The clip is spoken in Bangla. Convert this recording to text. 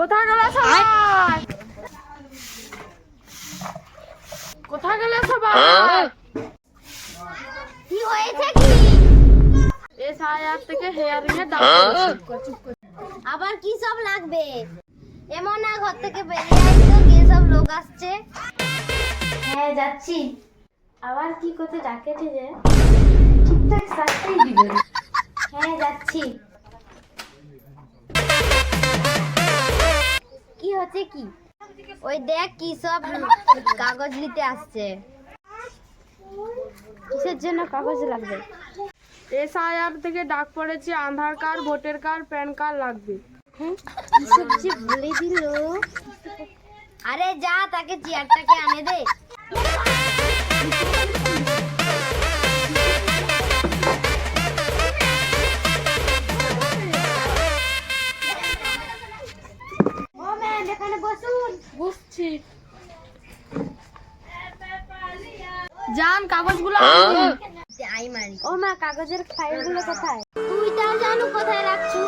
কোথায় গেল সবাই? কোথায় গেল সবাই? কি হয়েছে কি? SIR থেকে হেয়ারিং এর ডাক। আবার কি সব লাগবে? এমন না ঘর থেকে বেরিয়ে আইতো, কে সব লোক আসছে? হ্যাঁ যাচ্ছি। আবার কি করতে ডাকেছে যে? ঠিকঠাক শাস্তিই দিবে। হ্যাঁ যাচ্ছি। কি হচ্ছে কি? ওই দেখ কি সব কাগজ নিতে আসছে। কিসের জন্য কাগজ লাগবে? SIR থেকে ডাক পড়েছে, Aadhaar card, voter card, PAN card লাগবে। কিসব যে বলে দিল। আরে যা, তাকে চেয়ারটাকে আনে দে। ও ম্যাম, এখানে বসুন। বুঝছি। যান, কাগজগুলো আনুন। আই মারি। ও মা, কাগজের ফাইলগুলো কোথায়? তুই তাও জানু কোথায় রাখছু।